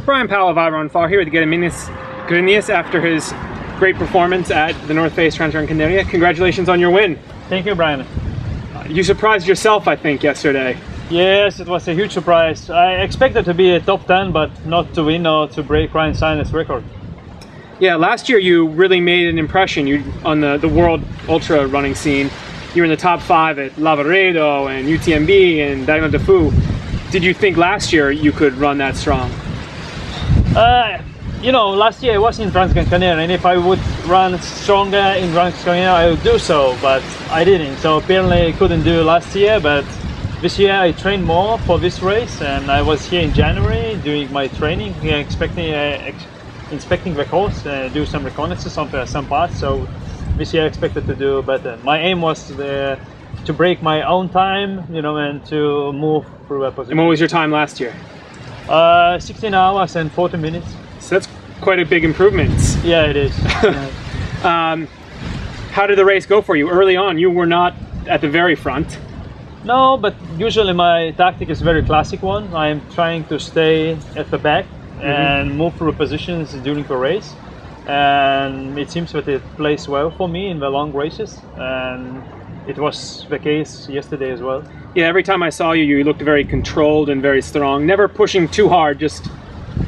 Brian Powell of Iron Far here with Gediminas Grinius after his great performance at the North Face Transgrancanaria. Congratulations on your win. Thank you, Brian. You surprised yourself, I think, yesterday. Yes, it was a huge surprise. I expected to be a top 10, but not to win or to break Ryan Sinus' record. Yeah, last year you really made an impression on the world ultra running scene. You were in the top 5 at Lavaredo and UTMB and Diagonal de Fou. Did you think last year you could run that strong? You know, last year I was in Transgrancanaria, and if I would run stronger in Transgrancanaria, I would do so, but I didn't. So apparently I couldn't do last year, but this year I trained more for this race, and I was here in January doing my training, inspecting the course, do some reconnaissance on some parts. So this year I expected to do better. My aim was to break my own time, you know, and to move through a position. And what was your time last year? 16 hours and 40 minutes. So that's quite a big improvement. Yeah, it is. How did the race go for you? Early on, you were not at the very front. No, but usually my tactic is a very classic one. I'm trying to stay at the back and move through positions during the race. And it seems that it plays well for me in the long races. And it was the case yesterday as well. Yeah, every time I saw you, you looked very controlled and very strong. Never pushing too hard, just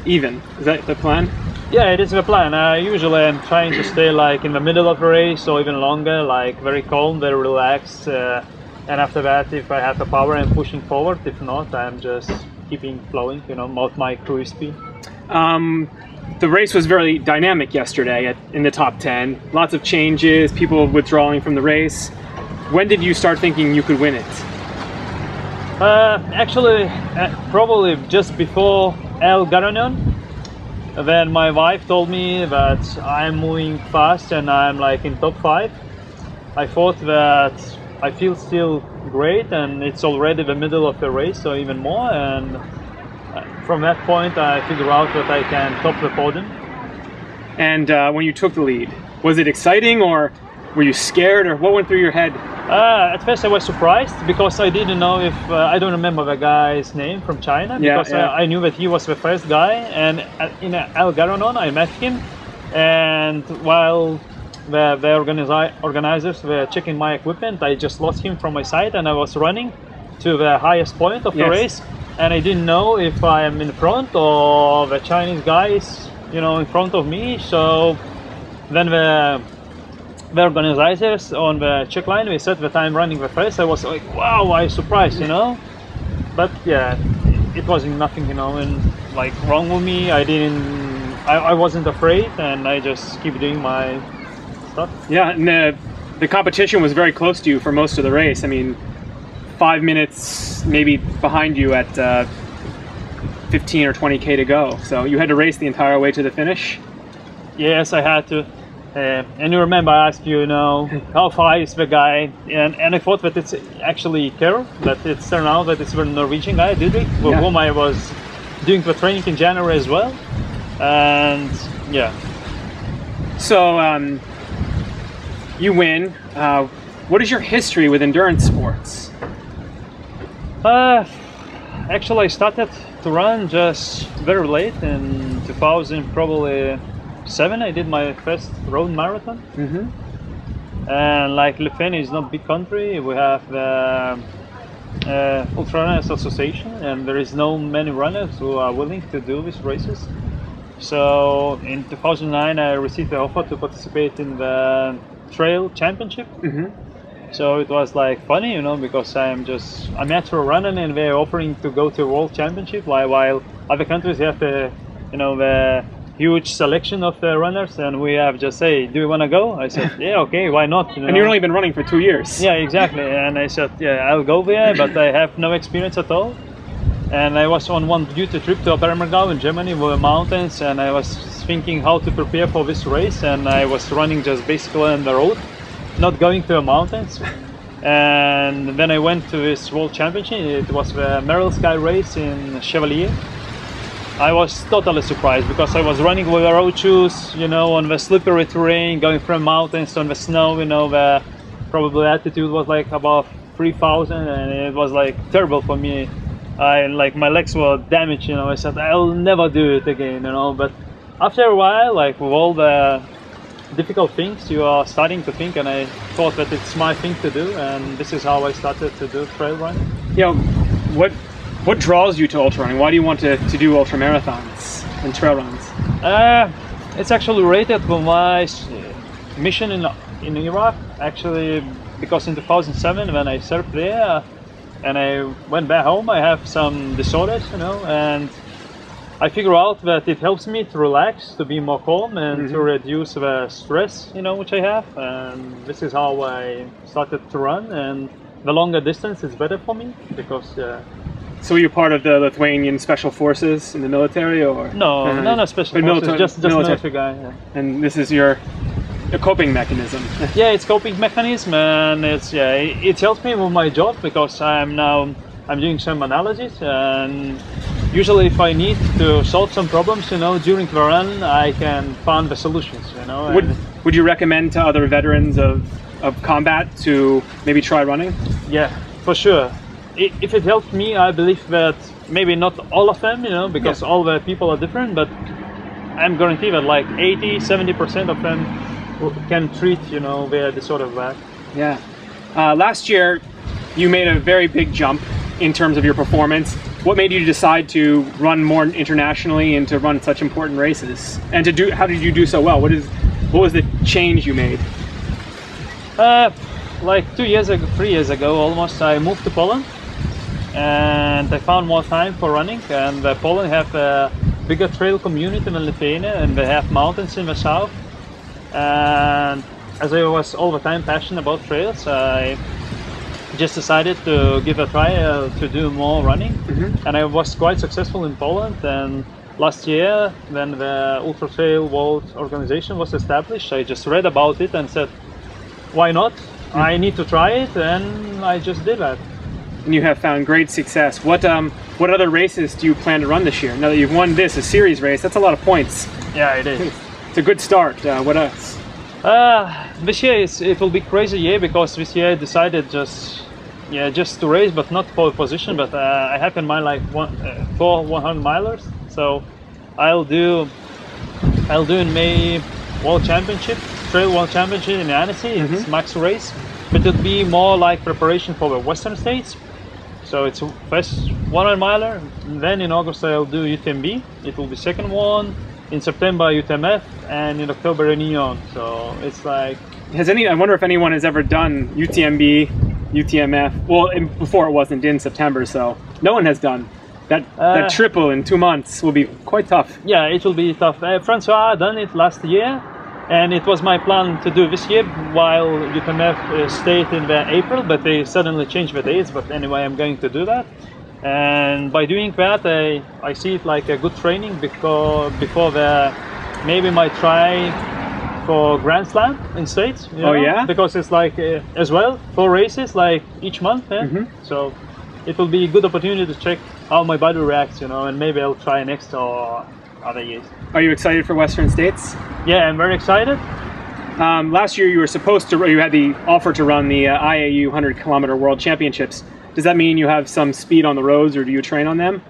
even. Is that the plan? Yeah, it is the plan. Usually I'm trying to stay like in the middle of the race or even longer, like very calm, very relaxed. And after that, if I have the power, I'm pushing forward. If not, I'm just keeping flowing, you know, about my cruise speed. The race was very dynamic yesterday in the top 10. Lots of changes, people withdrawing from the race. When did you start thinking you could win it? Actually, probably just before El Garanion. Then my wife told me that I'm moving fast and I'm like in top 5. I thought that I feel still great, and it's already the middle of the race, so even more. And from that point, I figured out that I can top the podium. And when you took the lead, was it exciting, or were you scared, or what went through your head? At first I was surprised because I didn't know if, I don't remember the guy's name from China, because I knew that he was the first guy, and in El Garanion I met him, and while the organizers were checking my equipment, I just lost him from my sight, and I was running to the highest point of the race, and I didn't know if I am in front or the Chinese guys, you know, in front of me. So then the organizers on the check line, we said that I'm running the first. I was like, wow, I was surprised, you know. But yeah, it wasn't nothing, you know, and like wrong with me. I wasn't afraid, and I just keep doing my stuff. Yeah, and the competition was very close to you for most of the race. I mean, 5 minutes maybe behind you at 15 or 20K to go. So you had to race the entire way to the finish? Yes, I had to. And you remember I asked you, you know, how far is the guy? And I thought that it's actually Carol, that it's turned out that it's the Norwegian guy, Didrik, with whom I was doing the training in January as well. And yeah. So you win. What is your history with endurance sports? Actually, I started to run just very late in 2000, probably 7. I did my first road marathon. And like Lithuania is not a big country, we have the Ultra Runners Association, and there is no many runners who are willing to do these races. So in 2009 I received the offer to participate in the trail championship. So it was like funny, you know, because I'm just a amateur runner, and they're offering to go to a world championship, while other countries have the, you know, the huge selection of the runners, and we have just say, do you want to go? I said, yeah, okay, why not? You know? And you've only been running for 2 years. Yeah, exactly. And I said, yeah, I'll go there, but I have no experience at all. And I was on one duty trip to Obermergau in Germany with the mountains, and I was thinking how to prepare for this race, and I was running just basically on the road, not going to the mountains. And then I went to this world championship. It was the Merrill Sky race in Chevalier. I was totally surprised because I was running with road shoes, you know, on the slippery terrain, going from mountains on the snow, you know, the probably altitude was like above 3,000, and it was like terrible for me my legs were damaged, you know. I said I'll never do it again, you know. But after a while, like with all the difficult things, you are starting to think, and I thought that it's my thing to do, and this is how I started to do trail running. Yeah, what draws you to ultra running? Why do you want to do ultra marathons and trail runs? It's actually related to my mission in Iraq, actually, because in 2007 when I served there and I went back home, I have some disorders, you know, and I figure out that it helps me to relax, to be more calm, and to reduce the stress, you know, which I have. And this is how I started to run. And the longer distance is better for me because. So you're part of the Lithuanian Special Forces in the military, or no special forces, just military guy. Yeah. And this is your coping mechanism. Yeah, it's coping mechanism, and it helps me with my job because I'm doing some analysis, and usually if I need to solve some problems, you know, during the run, I can find the solutions, you know. Would you recommend to other veterans of combat to maybe try running? Yeah, for sure. If it helped me, I believe that maybe not all of them, you know, because all the people are different, but I'm guaranteed that like 80–70% of them can treat, you know, their disorder back. Yeah. Last year, you made a very big jump in terms of your performance. What made you decide to run more internationally and to run such important races? And how did you do so well? What was the change you made? Like 3 years ago almost, I moved to Poland, and I found more time for running. And Poland have a bigger trail community than Lithuania, and they have mountains in the south. And as I was all the time passionate about trails, I just decided to give a try to do more running. And I was quite successful in Poland. And last year, when the Ultra Trail World Organization was established, I just read about it and said, why not? I need to try it, and I just did that. And you have found great success. What other races do you plan to run this year? Now that you've won a series race, that's a lot of points. Yeah, it is. It's a good start. What else? This year it will be crazy year because this year I decided just to race, but not for a position. But I have in mind like 4 100 milers. So I'll do in May World Championship. Trail World Championship in Annecy. It's max race, but it'll be more like preparation for the Western States. So it's first 100 miler, then in August I'll do UTMB. It will be second one, in September UTMF, and in October Reunion. So it's like. I wonder if anyone has ever done UTMB, UTMF. Well, before it wasn't in September, so no one has done that. That triple in 2 months will be quite tough. Yeah, it will be tough. Francois done it last year. And it was my plan to do this year while UTMF stayed in April, but they suddenly changed the dates. But anyway, I'm going to do that. And by doing that, I see it like a good training before maybe might try for Grand Slam in States. You know? Yeah? Because it's like as well 4 races like each month. So it will be a good opportunity to check how my body reacts, you know, and maybe I'll try next or other years. Are you excited for Western States? Yeah, I'm very excited. Last year you had the offer to run the IAU 100-kilometer World Championships. Does that mean you have some speed on the roads, or do you train on them?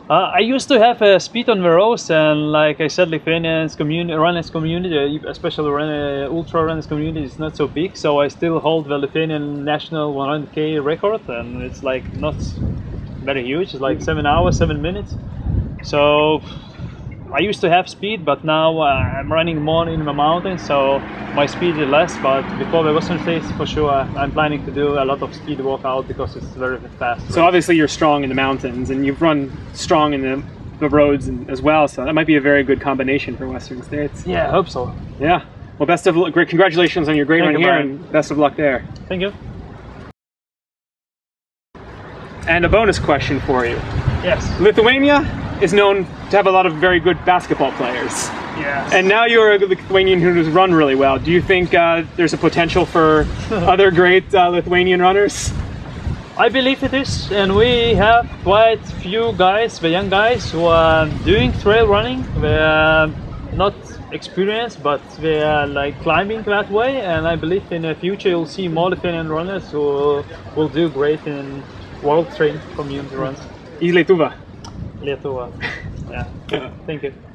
I used to have speed on the roads, and like I said, Lithuanians runners community, especially ultra runners community, is not so big. So I still hold the Lithuanian national 100K record, and it's like not very huge. It's like 7 hours, 7 minutes. So I used to have speed, but now I'm running more in the mountains, so my speed is less. But before the Western States, for sure, I'm planning to do a lot of speed workout because it's very fast. So obviously you're strong in the mountains, and you've run strong in the roads as well, so that might be a very good combination for Western States. Yeah, I hope so. Yeah. Well, best of luck. Congratulations on your great run here, and best of luck there. Thank you. And a bonus question for you. Yes. Lithuania is known to have a lot of very good basketball players. Yes. And now you're a Lithuanian who's run really well. Do you think there's a potential for other great Lithuanian runners? I believe it is, and we have quite few guys, the young guys, who are doing trail running. They are not experienced, but they are like climbing that way, and I believe in the future you'll see more Lithuanian runners who will do great in world trail community runs. Lietuva. Lietuva. Yeah. Thank you.